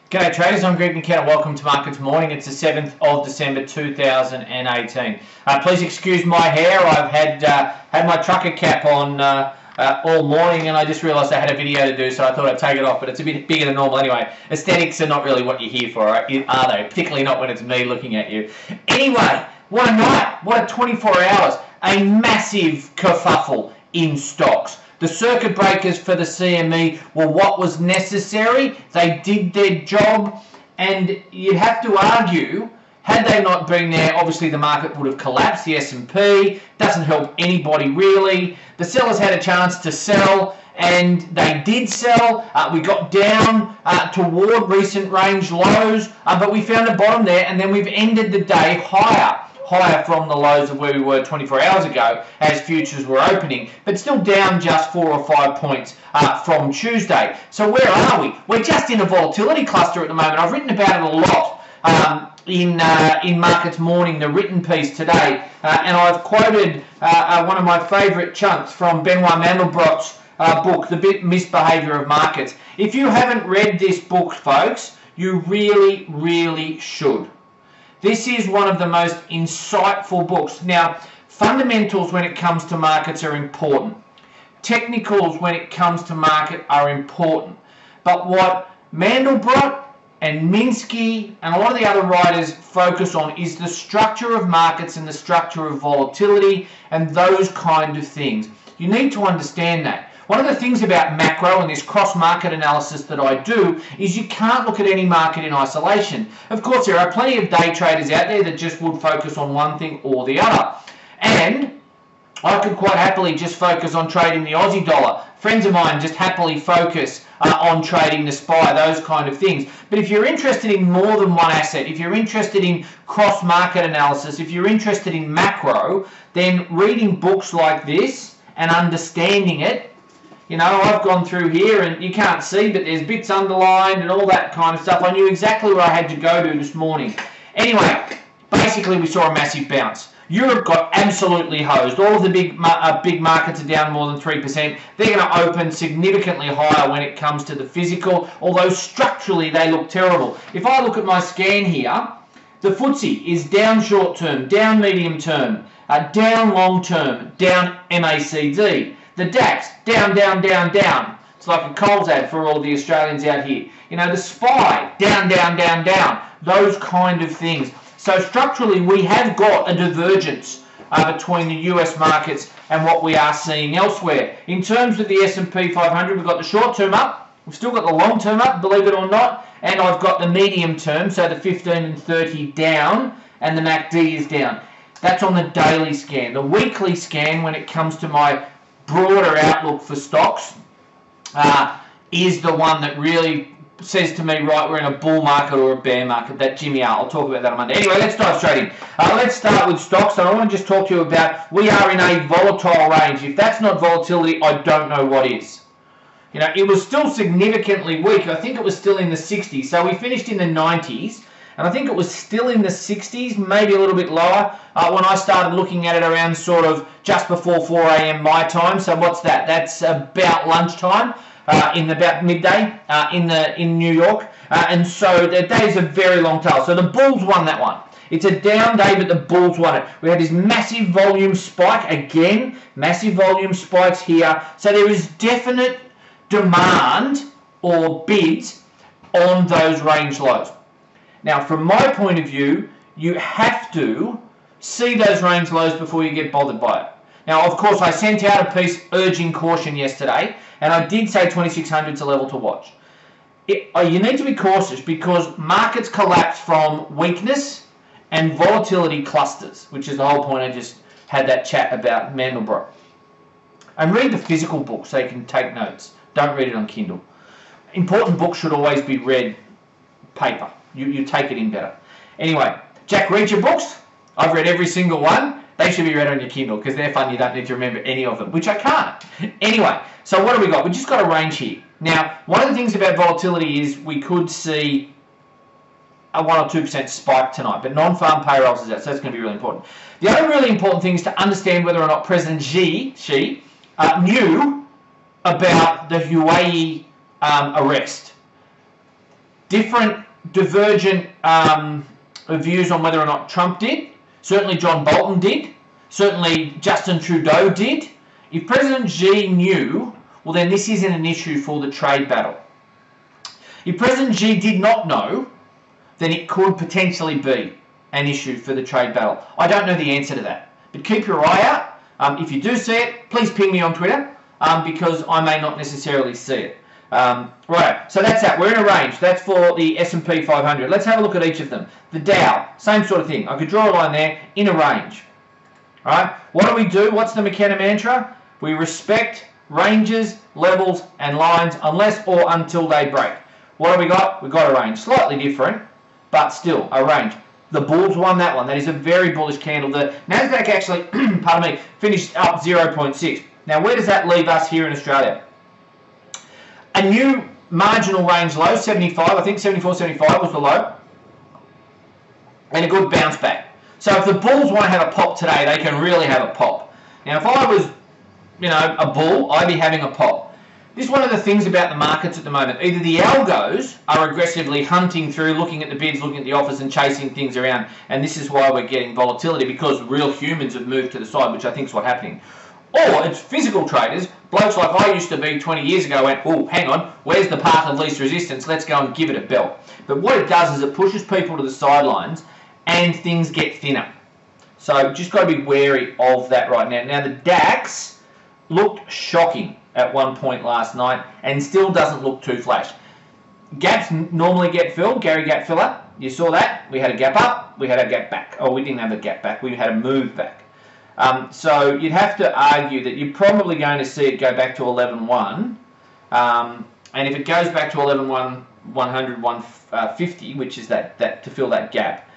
G'day traders, I'm Greg McKenna. Welcome to Markets Morning. It's the 7th of December 2018. Please excuse my hair. I've had my trucker cap on all morning, and I just realised I had a video to do, so I thought I'd take it off, but it's a bit bigger than normal anyway. Aesthetics are not really what you're here for, are they? Particularly not when it's me looking at you. Anyway, what a night. What a 24 hours. A massive kerfuffle in stocks. The circuit breakers for the CME were what was necessary. They did their job, and you'd have to argue, had they not been there, obviously the market would have collapsed. The S&P doesn't help anybody really. The sellers had a chance to sell, and they did sell. We got down toward recent range lows, but we found a bottom there, and then we've ended the day higher from the lows of where we were 24 hours ago as futures were opening, but still down just 4 or 5 points from Tuesday. So where are we? We're just in a volatility cluster at the moment. I've written about it a lot in Markets Morning, the written piece today, and I've quoted one of my favourite chunks from Benoit Mandelbrot's book, The Misbehaviour of Markets. If you haven't read this book, folks, you really, really should. This is one of the most insightful books. Now, fundamentals when it comes to markets are important. Technicals when it comes to market are important. But what Mandelbrot and Minsky and a lot of the other writers focus on is the structure of markets and the structure of volatility and those kind of things. You need to understand that. One of the things about macro and this cross-market analysis that I do is you can't look at any market in isolation. Of course, there are plenty of day traders out there that just would focus on one thing or the other. And I could quite happily just focus on trading the Aussie dollar. Friends of mine just happily focus on trading the SPY, those kind of things. But if you're interested in more than one asset, if you're interested in cross-market analysis, if you're interested in macro, then reading books like this and understanding it, you know, I've gone through here and you can't see, but there's bits underlined and all that kind of stuff. I knew exactly where I had to go to this morning. Anyway, basically we saw a massive bounce. Europe got absolutely hosed. All of the big markets are down more than 3%. They're going to open significantly higher when it comes to the physical, although structurally they look terrible. If I look at my scan here, the FTSE is down short term, down medium term, down long term, down MACD. The DAX, down, down, down, down. It's like a Coles ad for all the Australians out here. You know, the SPY, down, down, down, down. Those kind of things. So structurally, we have got a divergence between the US markets and what we are seeing elsewhere. In terms of the S&P 500, we've got the short term up. We've still got the long term up, believe it or not. And I've got the medium term, so the 15 and 30 down, and the MACD is down. That's on the daily scan. The weekly scan, when it comes to my broader outlook for stocks, is the one that really says to me, right, we're in a bull market or a bear market. That Jimmy R. I'll talk about that on Monday. Anyway, let's dive straight in. Let's start with stocks. And I want to just talk to you about, we are in a volatile range. If that's not volatility, I don't know what is. You know, it was still significantly weak. I think it was still in the 60s. So we finished in the 90s. And I think it was still in the 60s, maybe a little bit lower, when I started looking at it around sort of just before 4 a.m. my time. So what's that? That's about lunchtime, in about midday in New York. And so the day's a very long tail. So the bulls won that one. It's a down day, but the bulls won it. We had this massive volume spike again, massive volume spikes here. So there is definite demand or bids on those range lows. Now, from my point of view, you have to see those range lows before you get bothered by it. Now, of course, I sent out a piece urging caution yesterday, and I did say 2600 is a level to watch. You need to be cautious because markets collapse from weakness and volatility clusters, which is the whole point I just had that chat about Mandelbrot. And read the physical book so you can take notes. Don't read it on Kindle. Important books should always be read paper. You take it in better. Anyway, Jack Reacher books. I've read every single one. They should be read on your Kindle because they're fun. You don't need to remember any of them, which I can't. Anyway, so what do we got? We just got a range here. Now, one of the things about volatility is we could see a 1 or 2% spike tonight, but non-farm payrolls is out, so that's going to be really important. The other really important thing is to understand whether or not President Xi knew about the Huawei arrest. Different divergent views on whether or not Trump did. Certainly John Bolton did. Certainly Justin Trudeau did. If President Xi knew, well then this isn't an issue for the trade battle. If President Xi did not know, then it could potentially be an issue for the trade battle. I don't know the answer to that. But keep your eye out. If you do see it, please ping me on Twitter because I may not necessarily see it. Right, so that's that. We're in a range. That's for the S&P 500. Let's have a look at each of them. The Dow, same sort of thing. I could draw a line there, in a range. All right, what do we do? What's the McKenna mantra? We respect ranges, levels, and lines unless or until they break. What have we got? We've got a range. Slightly different, but still a range. The bulls won that one. That is a very bullish candle. The Nasdaq actually, pardon me, finished up 0.6. Now, where does that leave us here in Australia? A new marginal range low, 75. I think 74, 75 was the low. And a good bounce back. So if the bulls want to have a pop today, they can really have a pop. Now, if I was, a bull, I'd be having a pop. This is one of the things about the markets at the moment. Either the algos are aggressively hunting through, looking at the bids, looking at the offers and chasing things around. And this is why we're getting volatility, because real humans have moved to the side, which I think is what's happening. Or it's physical traders, blokes like I used to be 20 years ago went, oh, hang on, where's the path of least resistance? Let's go and give it a belt. But what it does is it pushes people to the sidelines and things get thinner. So just got to be wary of that right now. Now the DAX looked shocking at one point last night and still doesn't look too flash. Gaps normally get filled, Gary gap filler. You saw that. We had a gap up, we had a gap back. Oh, we didn't have a gap back, we had a move back. So you'd have to argue that you're probably going to see it go back to 11.1. And if it goes back to 11.1, 100, 150, which is that to fill that gap,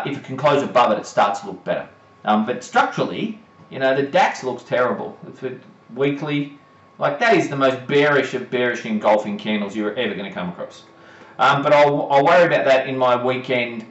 if it can close above it, it starts to look better. But structurally, the DAX looks terrible. It's weekly. Like, that is the most bearish of bearish engulfing candles you're ever going to come across. But I'll worry about that in my weekend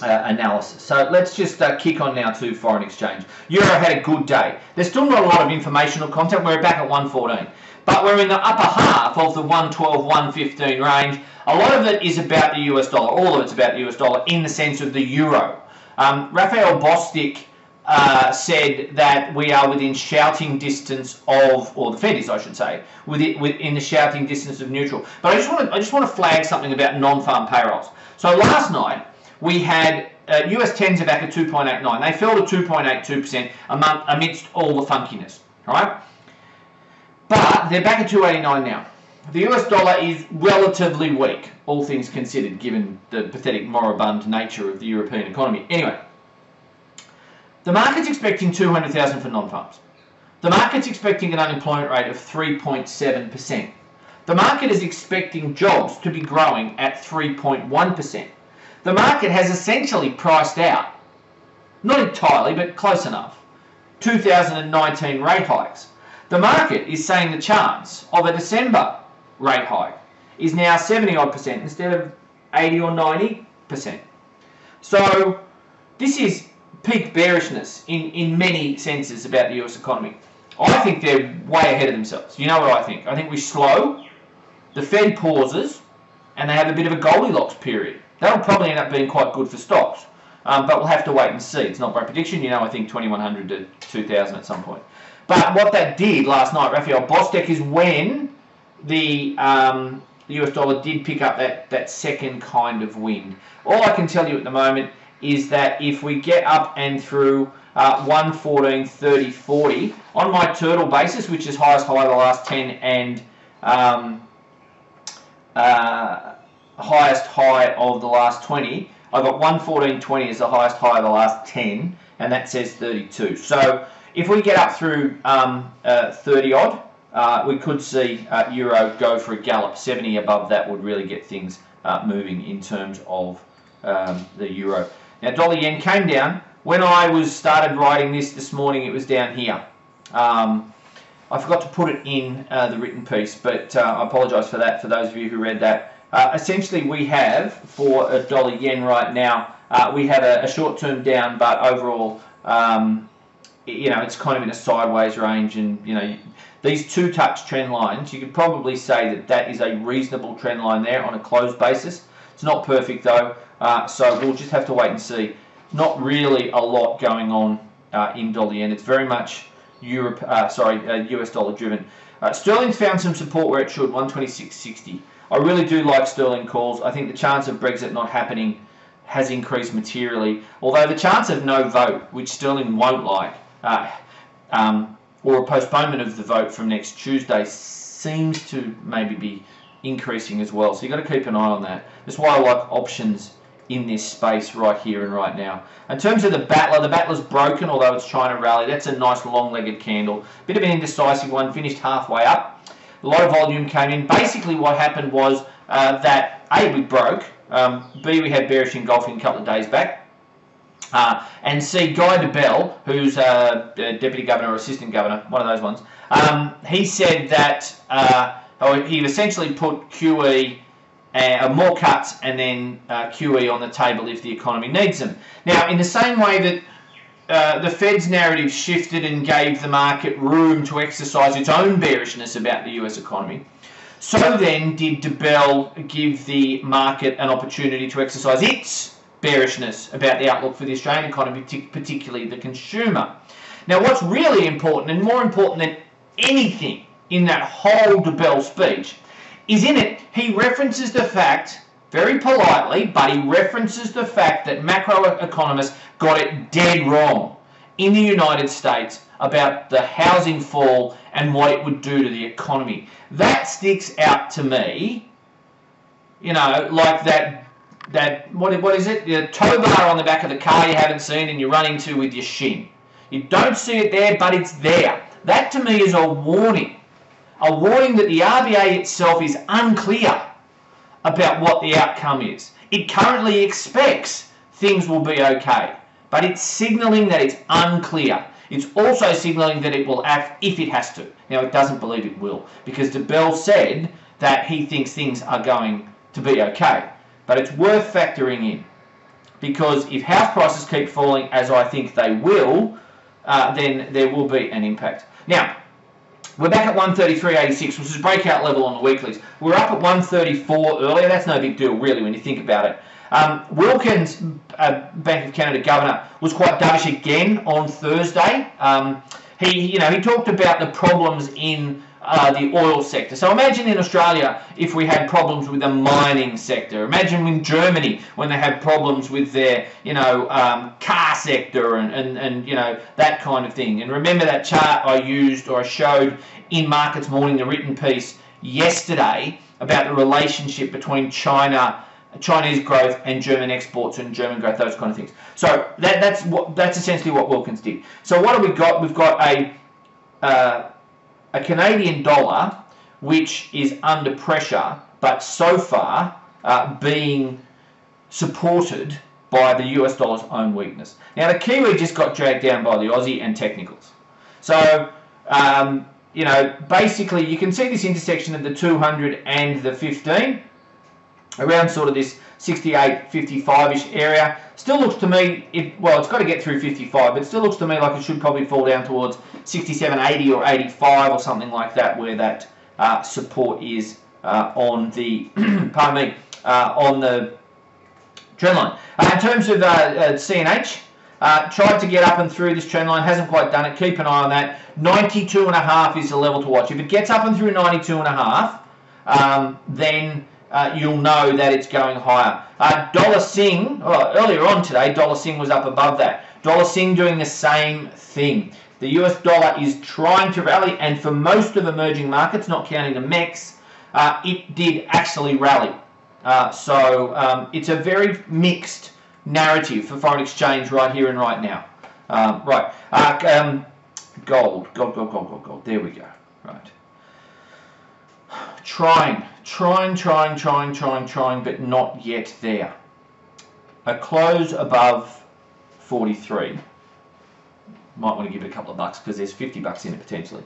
analysis. So let's just kick on now to foreign exchange. Euro had a good day. There's still not a lot of informational content. We're back at 114. But we're in the upper half of the 112, 115 range. A lot of it is about the US dollar. All of it's about the US dollar in the sense of the euro. Raphael Bostic said that we are within shouting distance of, or the Fed is, I should say, within the shouting distance of neutral. But I just want to flag something about non-farm payrolls. So last night we had US 10s are back at 2.89. They fell to 2.82% amidst all the funkiness. All right, but they're back at 2.89 now. The US dollar is relatively weak, all things considered, given the pathetic moribund nature of the European economy. Anyway. The market's expecting 200,000 for non-farms. The market's expecting an unemployment rate of 3.7%. The market is expecting jobs to be growing at 3.1%. The market has essentially priced out, not entirely, but close enough, 2019 rate hikes. The market is saying the chance of a December rate hike is now 70-odd% instead of 80 or 90%. So this is peak bearishness in many senses about the US economy. I think they're way ahead of themselves. You know what I think? I think we slow, the Fed pauses, and they have a bit of a Goldilocks period. That'll probably end up being quite good for stocks, but we'll have to wait and see. It's not my prediction. I think 2100 to 2000 at some point. But what that did last night, Raphael Bostic, is when the US dollar did pick up that second kind of wind. All I can tell you at the moment is that if we get up and through 114.30, 40 on my turtle basis, which is highest high of the last 10 and highest high of the last 20, I've got 114.20 as the highest high of the last 10, and that says 32. So if we get up through 30 odd, we could see euro go for a gallop. 70 above that would really get things moving in terms of the euro. Now, dollar yen came down. When I started writing this morning, it was down here. I forgot to put it in the written piece, but I apologise for that for those of you who read that. Essentially, we have, for a dollar yen right now, we have a short-term down, but overall you know, it's kind of in a sideways range, and you know, these two-touch trend lines, you could probably say that that is a reasonable trend line there on a closed basis. It's not perfect though, so we'll just have to wait and see. Not really a lot going on in dollar yen. It's very much US dollar driven. Sterling's found some support where it should, 126.60. I really do like sterling calls. I think the chance of Brexit not happening has increased materially, although the chance of no vote, which sterling won't like, or a postponement of the vote from next Tuesday seems to maybe be increasing as well. So you've got to keep an eye on that. That's why I like options in this space right here and right now. In terms of the battler's broken, although it's trying to rally. That's a nice long-legged candle. Bit of an indecisive one, finished halfway up. A lot of volume came in. Basically what happened was that A, we broke, B, we had bearish engulfing a couple of days back, and C, Guy Debelle, who's Deputy Governor or Assistant Governor, one of those ones, he said that he essentially put QE, more cuts, and then QE on the table if the economy needs them. Now, in the same way that the Fed's narrative shifted and gave the market room to exercise its own bearishness about the US economy, so then did Debelle give the market an opportunity to exercise its bearishness about the outlook for the Australian economy, particularly the consumer. Now, what's really important, and more important than anything in that whole Debelle speech, is in it he references the fact, very politely, but he references the fact that macroeconomists got it dead wrong in the United States about the housing fall and what it would do to the economy. That sticks out to me, you know, like what is it? The tow bar on the back of the car you haven't seen and you run into with your shin. You don't see it there, but it's there. That to me is a warning that the RBA itself is unclear about what the outcome is. It currently expects things will be okay, but it's signalling that it's unclear. It's also signalling that it will act if it has to. Now, it doesn't believe it will, because Debelle said that he thinks things are going to be okay. But it's worth factoring in, because if house prices keep falling, as I think they will, then there will be an impact. Now, we're back at 133.86, which is a breakout level on the weeklies. We're up at 134 earlier. That's no big deal, really, when you think about it. Wilkins, Bank of Canada governor, was quite dovish again on Thursday. He talked about the problems in the oil sector. So imagine in Australia if we had problems with the mining sector. Imagine in Germany when they have problems with their, car sector and that kind of thing. And remember that chart I used, or I showed in Markets Morning, the written piece yesterday about the relationship between Chinese growth and German exports and German growth, those kind of things. So that's essentially what Wilkins did. So what have we got? We've got a Canadian dollar which is under pressure, but so far being supported by the US dollar's own weakness. Now the Kiwi just got dragged down by the Aussie and technicals. So basically you can see this intersection of the 200 and the 15 around sort of this 68, 55-ish area. Still looks to me, it's got to get through 55, but it still looks to me like it should probably fall down towards 67, 80 or 85 or something like that, where that support is on the, on the trend line. In terms of CNH, tried to get up and through this trend line, hasn't quite done it. Keep an eye on that. 92.5 is the level to watch. If it gets up and through 92.5, then you'll know that it's going higher. Dollar Sing, earlier on today, Dollar Sing was up above that. Dollar Sing doing the same thing. The US dollar is trying to rally, and for most of emerging markets, not counting the MEX, it did actually rally. So it's a very mixed narrative for foreign exchange right here and right now. Gold. There we go. Right. Trying, but not yet there. A close above 43. Might want to give it a couple of bucks because there's 50 bucks in it potentially.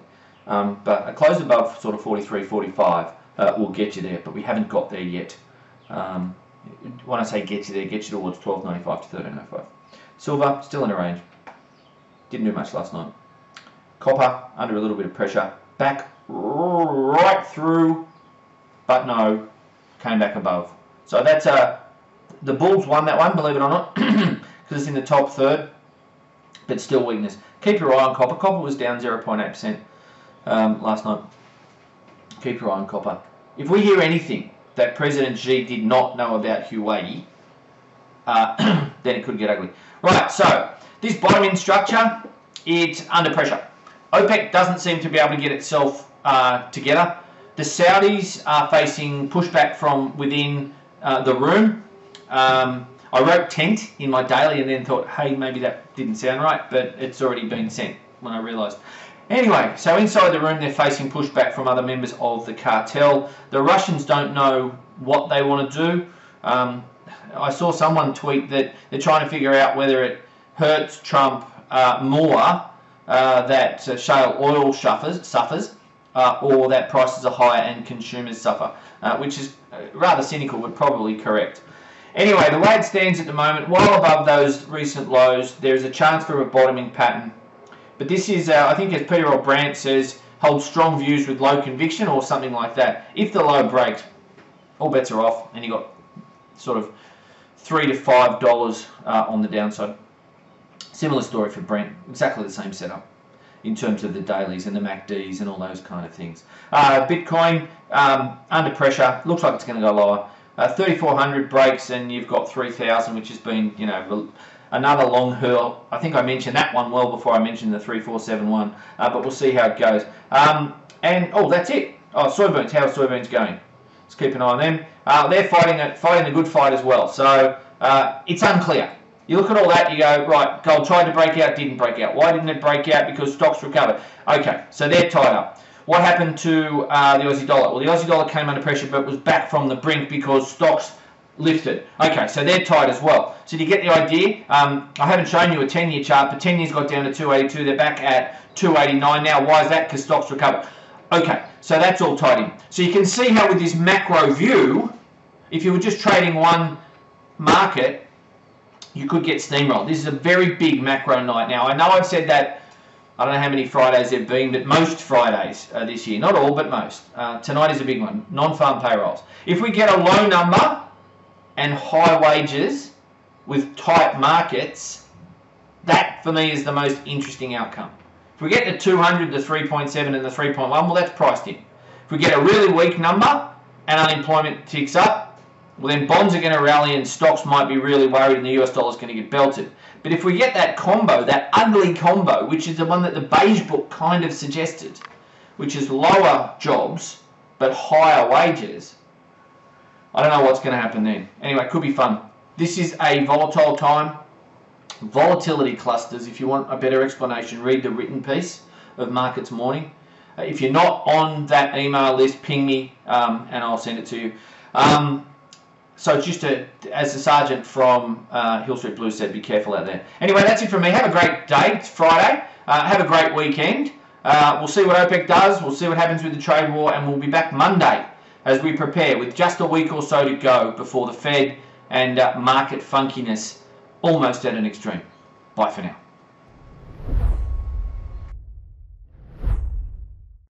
But a close above sort of 43, 45 will get you there, but we haven't got there yet. When I say get you there, get you towards 12.95 to 13.05. Silver, still in a range. Didn't do much last night. Copper under a little bit of pressure. Back right through, but no, came back above. So that's the Bulls won that one, believe it or not, because it's in the top third, but still weakness. Keep your eye on copper. Copper was down 0.8% last night. Keep your eye on copper. If we hear anything that President Xi did not know about Huawei, then it could get ugly. Right, so this bottoming structure, it's under pressure. OPEC doesn't seem to be able to get itself together. The Saudis are facing pushback from within the room. I wrote tent in my daily and then thought, hey, maybe that didn't sound right, but it's already been sent when I realised. Anyway, so inside the room they're facing pushback from other members of the cartel. The Russians don't know what they want to do. I saw someone tweet that they're trying to figure out whether it hurts Trump more that shale oil suffers or that prices are higher and consumers suffer, which is rather cynical but probably correct. Anyway, the way it stands at the moment, well above those recent lows, there is a chance for a bottoming pattern. But this is, I think as Peter O'Brant says, hold strong views with low conviction or something like that. If the low breaks, all bets are off and you got sort of $3 to $5 on the downside. Similar story for Brent, exactly the same setup in terms of the dailies and the MACDs and all those kind of things. Bitcoin under pressure, looks like it's going to go lower. 3,400 breaks and you've got 3,000, which has been, you know, another long hurl. I think I mentioned that one well before I mentioned the 3,471, but we'll see how it goes. And oh, that's it. Oh, soybeans. How are soybeans going? Let's keep an eye on them. They're fighting a good fight as well. So it's unclear. You look at all that, you go, right, gold tried to break out, didn't break out. Why didn't it break out? Because stocks recovered. Okay, so they're tied up. What happened to the Aussie dollar? Well, the Aussie dollar came under pressure, but was back from the brink because stocks lifted. Okay, so they're tied as well. So do you get the idea? I haven't shown you a 10-year chart, but 10 years got down to 282. They're back at 289 now. Why is that? Because stocks recovered. Okay, so that's all tied in. So you can see how with this macro view, if you were just trading one market, you could get steamrolled. This is a very big macro night. Now, I know I've said that, I don't know how many Fridays there have been, but most Fridays this year. Not all, but most. Tonight is a big one. Non-farm payrolls. If we get a low number and high wages with tight markets, that for me is the most interesting outcome. If we get the 200, the 3.7 and the 3.1, well, that's priced in. If we get a really weak number and unemployment ticks up, well, then bonds are going to rally and stocks might be really worried and the US dollar is going to get belted. But if we get that combo, that ugly combo, which is the one that the beige book kind of suggested, which is lower jobs but higher wages, I don't know what's going to happen then. Anyway, it could be fun. This is a volatile time. Volatility clusters. If you want a better explanation, read the written piece of Markets Morning. If you're not on that email list, ping me and I'll send it to you. So just as the sergeant from Hill Street Blues said, be careful out there. Anyway, that's it from me. Have a great day. It's Friday. Have a great weekend. We'll see what OPEC does. We'll see what happens with the trade war. And we'll be back Monday as we prepare with just a week or so to go before the Fed and market funkiness almost at an extreme. Bye for now.